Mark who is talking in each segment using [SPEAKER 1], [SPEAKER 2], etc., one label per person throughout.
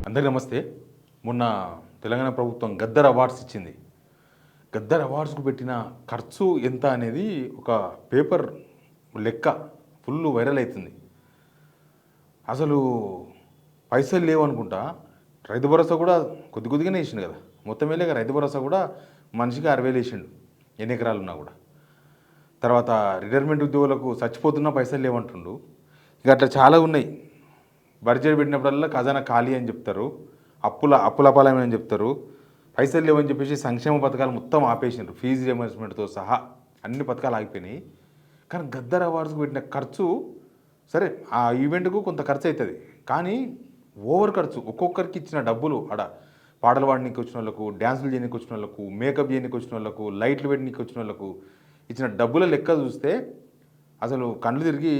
[SPEAKER 1] అందరికీ నమస్తే. మొన్న తెలంగాణ ప్రభుత్వం గద్దర్ అవార్డ్స్ ఇచ్చింది. గద్దర్ అవార్డ్స్‌కు పెట్టిన ఖర్చు ఎంత అనేది ఒక పేపర్ లెక్క ఫుల్ వైరల్ అయితుంది. అసలు పైసలు లేవనుకుంటా. రైతు భరోసా కూడా కొద్దిగానే వేసిండు కదా. మొత్తం వేయలేక రైతు భరోసా కూడా మనిషికి 6,000 వేసిండు ఎన్ని ఎకరాలు ఉన్నా కూడా. తర్వాత రిటైర్మెంట్ ఉద్యోగులకు చచ్చిపోతున్నా పైసలు లేవంటుండు. ఇక అట్లా చాలా ఉన్నాయి. బడ్జెట్ పెట్టినప్పుడల్లా ఖజానా ఖాళీ అని చెప్తారు, అప్పులపాలమే అని చెప్తారు, పైసలు లేవని చెప్పేసి సంక్షేమ పథకాలు మొత్తం ఆపేసిండ్రు, ఫీజు రియంబర్స్మెంట్తో సహా అన్ని పథకాలు ఆగిపోయినాయి. కానీ గద్దర్ అవార్డ్స్కి పెట్టిన ఖర్చు సరే ఆ ఈవెంట్కు కొంత ఖర్చు అవుతుంది, కానీ ఓవర్ ఖర్చు. ఒక్కొక్కరికి ఇచ్చిన డబ్బులు ఆడ పాటలు పాడడానికి వచ్చిన వాళ్ళకు, డ్యాన్సులు చేయడానికి వచ్చిన వాళ్ళకు, మేకప్ చేయడానికి వచ్చిన వాళ్ళకు, లైట్లు పెట్టడానికి వచ్చిన వాళ్ళకు ఇచ్చిన డబ్బుల లెక్క చూస్తే అసలు కళ్ళు తిరిగి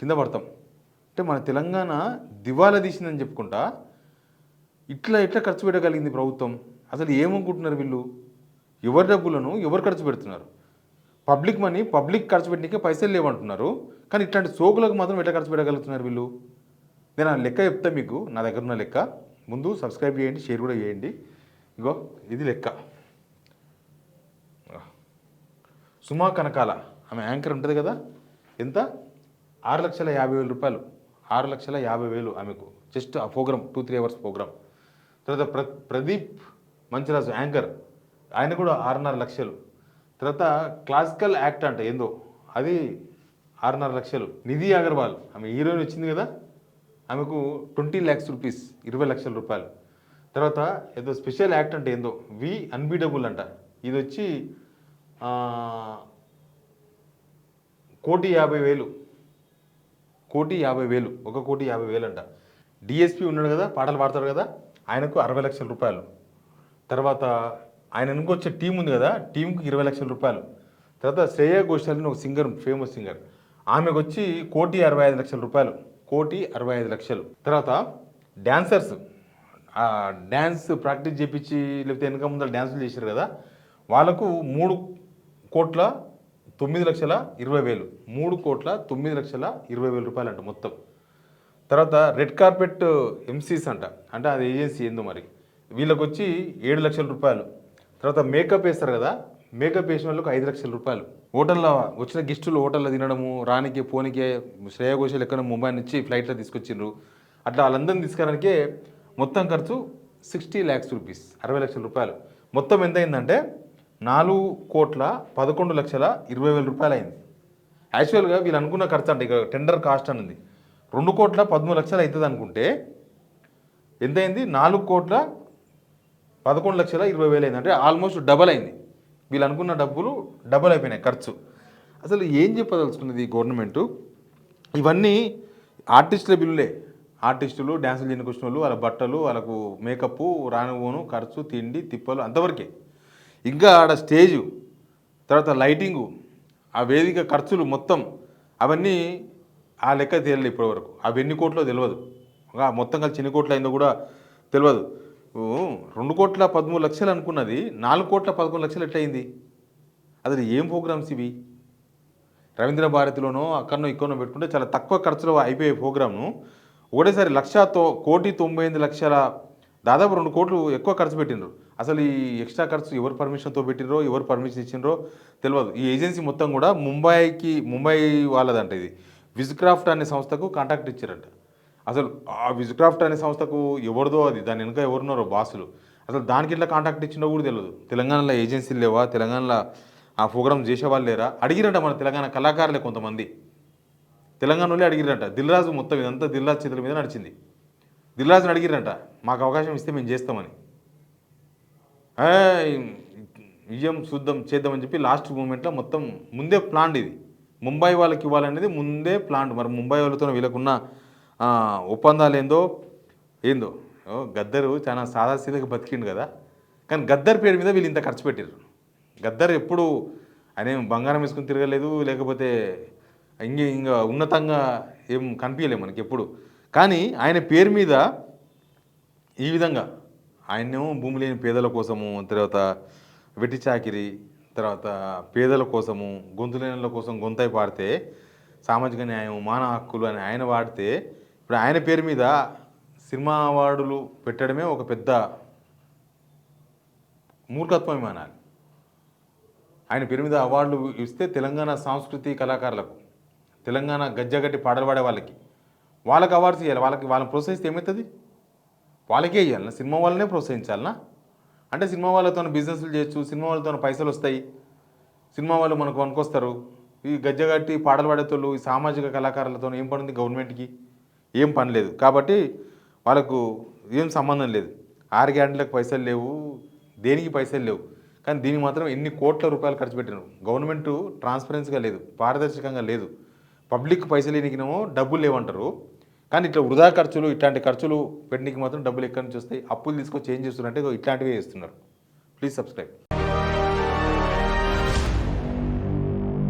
[SPEAKER 1] కింద పడతాం. అంటే మన తెలంగాణ దివాలా తీసిందని చెప్పుకుంటా ఇట్లా ఖర్చు పెట్టగలిగింది ప్రభుత్వం. అసలు ఏమనుకుంటున్నారు వీళ్ళు? ఎవరి డబ్బులను ఎవరు ఖర్చు పెడుతున్నారు? పబ్లిక్ మనీ పబ్లిక్ ఖర్చు పెట్టడానికే పైసలు లేవంటున్నారు, కానీ ఇట్లాంటి సోకులకు మాత్రం ఎట్లా ఖర్చు పెట్టగలుగుతున్నారు వీళ్ళు? నేను ఆ లెక్క చెప్తా మీకు, నా దగ్గర ఉన్న లెక్క. ముందు సబ్స్క్రైబ్ చేయండి, షేర్ కూడా చేయండి. ఇగో ఇది లెక్క. సుమా కనకాల ఆమె యాంకర్ ఉంటుంది కదా, ఎంత? 6,50,000 రూపాయలు. 6,50,000 ఆమెకు జస్ట్ ఆ ప్రోగ్రామ్ 2-3 అవర్స్ ప్రోగ్రామ్. తర్వాత ప్రదీప్ మంచిరాజు యాంకర్, ఆయన కూడా 6.5 లక్షలు. తర్వాత క్లాసికల్ యాక్ట్ అంట ఏందో, అది 6.5 లక్షలు. నిధి అగర్వాల్ ఆమె హీరోయిన్ వచ్చింది కదా, ఆమెకు 20 lakhs రూపీస్, 20 లక్షల రూపాయలు. తర్వాత ఏదో స్పెషల్ యాక్ట్ అంటే ఏందో, వి అన్బీడబుల్ అంట, ఇది వచ్చి 1,50,000. 1,50,000, 1,50,000 అంట. డిఎస్పీ ఉన్నాడు కదా, పాటలు పాడతాడు కదా, ఆయనకు 60 లక్షల రూపాయలు. తర్వాత ఆయన ఇంకొచ్చే టీం ఉంది కదా, టీంకు 20 లక్షల రూపాయలు. తర్వాత శ్రేయా ఘోషాల్ అని ఒక సింగర్, ఫేమస్ సింగర్, ఆమెకు వచ్చి 1,65,00,000 రూపాయలు. 1,65,00,000. తర్వాత డ్యాన్సర్స్, డ్యాన్స్ ప్రాక్టీస్ చేయించి లేకపోతే వెనక ముందర డ్యాన్సులు చేశారు కదా, వాళ్ళకు 3,09,20,000. 3,09,20,000 రూపాయలు అంట మొత్తం. తర్వాత రెడ్ కార్పెట్ ఎంసీస్ అంట, అంటే అది ఏజెన్సీ ఏందో మరి, వీళ్ళకి వచ్చి 7 లక్షల రూపాయలు. తర్వాత మేకప్ వేస్తారు కదా, మేకప్ వేసిన వాళ్ళకి 5 లక్షల రూపాయలు. హోటల్లో వచ్చిన గెస్టులు హోటల్లో తినడము, రానికి పోనీకే శ్రేయా ఘోషాల్ ఎక్కడ ముంబై నుంచి ఫ్లైట్లో తీసుకొచ్చిండ్రు, అట్లా వాళ్ళందరినీ తీసుకురానికే మొత్తం ఖర్చు 60 lakhs రూపీస్, 60 లక్షల రూపాయలు. మొత్తం ఎంత అయిందంటే 4,11,20,000 రూపాయలు అయింది. యాక్చువల్గా వీళ్ళు అనుకున్న ఖర్చు అంటే ఇక టెండర్ కాస్ట్ అనేది 2,13,00,000 అవుతుంది అనుకుంటే, ఎంత అయింది? 4,11,20,000 అయింది. అంటే ఆల్మోస్ట్ డబల్ అయింది. వీళ్ళు అనుకున్న డబ్బులు డబల్ అయిపోయినాయి ఖర్చు. అసలు ఏం చెప్పదలుచుకున్నది గవర్నమెంటు? ఇవన్నీ ఆర్టిస్టుల బిల్లులే. ఆర్టిస్టులు, డ్యాన్సులు చేయడానికి వచ్చిన వాళ్ళు, వాళ్ళ బట్టలు, వాళ్ళకు మేకప్, రానుపోను ఖర్చు, తిండి తిప్పలు, అంతవరకే. ఇంకా ఆడ స్టేజు, తర్వాత లైటింగు, ఆ వేదిక ఖర్చులు మొత్తం, అవన్నీ ఆ లెక్క తేలలేదు ఇప్పటివరకు. అవి ఎన్ని కోట్లో తెలియదు, మొత్తం కలిసి ఎన్ని కోట్లు అయిందో కూడా తెలియదు. 2,13,00,000 అనుకున్నది 4,11,00,000 ఎట్లయింది? అసలు ఏం ప్రోగ్రామ్స్ ఇవి? రవీంద్ర భారతిలోనో అక్కడనో ఇక్కడనో పెట్టుకుంటే చాలా తక్కువ ఖర్చులో అయిపోయే ప్రోగ్రామ్ను ఒకటేసారి 1,98,00,000, దాదాపు 2 కోట్లు ఎక్కువ ఖర్చు పెట్టిండ్రు. అసలు ఈ ఎక్స్ట్రా ఖర్చు ఎవరు పర్మిషన్తో పెట్టినరో, ఎవరు పర్మిషన్ ఇచ్చిండ్రో తెలియదు. ఈ ఏజెన్సీ మొత్తం కూడా ముంబై వాళ్ళదంట. ఇది విజ్క్రాఫ్ట్ అనే సంస్థకు కాంటాక్ట్ ఇచ్చారంట. అసలు ఆ విజ్క్రాఫ్ట్ అనే సంస్థకు ఎవరిదో అది, దాని వెనుక ఎవరున్నారో బాసులు, అసలు దానికి ఇట్లా కాంటాక్ట్ ఇచ్చిందో కూడా తెలియదు. తెలంగాణలో ఏజెన్సీలు లేవా? తెలంగాణలో ఆ ప్రోగ్రామ్ చేసేవాళ్ళు లేరా? అడిగిరంట మన తెలంగాణ కళాకారులే కొంతమంది, తెలంగాణలో అడిగిరంట. దిల్రాజు మొత్తం ఇదంతా దిల్రాజు చేతుల మీద నడిచింది. దిల్రాజుని అడిగిరంట, మాకు అవకాశం ఇస్తే మేము చేస్తామని. ఇయ్యం చూద్దాం చేద్దామని చెప్పి లాస్ట్ మూమెంట్లో మొత్తం ముందే ప్లాన్ ఇది. ముంబై వాళ్ళకి ఇవ్వాలనేది ముందే ప్లాన్. మరి ముంబై వాళ్ళతో వీళ్ళకున్న ఒప్పందాలు ఏందో. గద్దరు చాలా సాదాసీదగా బతికిండు కదా, కానీ గద్దర్ పేరు మీద వీళ్ళు ఇంత ఖర్చు పెట్టారు. గద్దర్ ఎప్పుడు ఆయన బంగారం వేసుకుని తిరగలేదు, లేకపోతే ఇంకా ఉన్నతంగా ఏం కనిపించలేదు మనకి ఎప్పుడు. కానీ ఆయన పేరు మీద ఈ విధంగా ఆయనేమో భూమి లేని పేదల కోసము, తర్వాత వెట్టి చాకిరి, తర్వాత పేదల కోసము, గొంతు లేనుల కోసం గొంతై పాడితే, సామాజిక న్యాయం, మానవ హక్కులు అని ఆయన వాడితే, ఇప్పుడు ఆయన పేరు మీద సినిమా అవార్డులు పెట్టడమే ఒక పెద్ద మూర్ఖత్వం అనాలి. ఆయన పేరు మీద అవార్డులు ఇస్తే తెలంగాణ సంస్కృతి కళాకారులకు, తెలంగాణ గజ్జగట్టి పాటలు పాడే వాళ్ళకి అవార్డ్స్ ఇవ్వాలి. వాళ్ళని ప్రోత్సహిస్తే ఏమవుతుంది? వాళ్ళకే ఇవ్వాలన్నా, సినిమా వాళ్ళనే ప్రోత్సహించాలనా? అంటే సినిమా వాళ్ళతో బిజినెస్లు చేయొచ్చు, సినిమా వాళ్ళతో పైసలు వస్తాయి, సినిమా వాళ్ళు మనకు వనుకొస్తారు. ఈ గజ్జగట్టి పాటలు పాడేతోళ్ళు ఈ సామాజిక కళాకారులతో ఏం పని ఉంది? గవర్నమెంట్కి ఏం పని లేదు. కాబట్టి వాళ్ళకు ఏం సంబంధం లేదు. 6 గ్యారెంటీలకు పైసలు లేవు, దేనికి పైసలు లేవు. కానీ దీనికి మాత్రం ఎన్ని కోట్ల రూపాయలు ఖర్చు పెట్టినారు. గవర్నమెంట్ ట్రాన్స్పరెన్సీగా లేదు, పారదర్శకంగా లేదు. పబ్లిక్ పైసలు ఎనికినేమో డబ్బులు లేవంటారు. కానీ ఇట్లా వృధా ఖర్చులు, ఇట్లాంటి ఖర్చులు పెట్టడానికి మాత్రం డబ్బులు ఎక్కడి నుంచి వస్తాయి? అప్పులు తీసుకొచ్చి ఏం చేస్తున్నారంటే ఇట్లాంటివే చేస్తున్నారు. Please subscribe.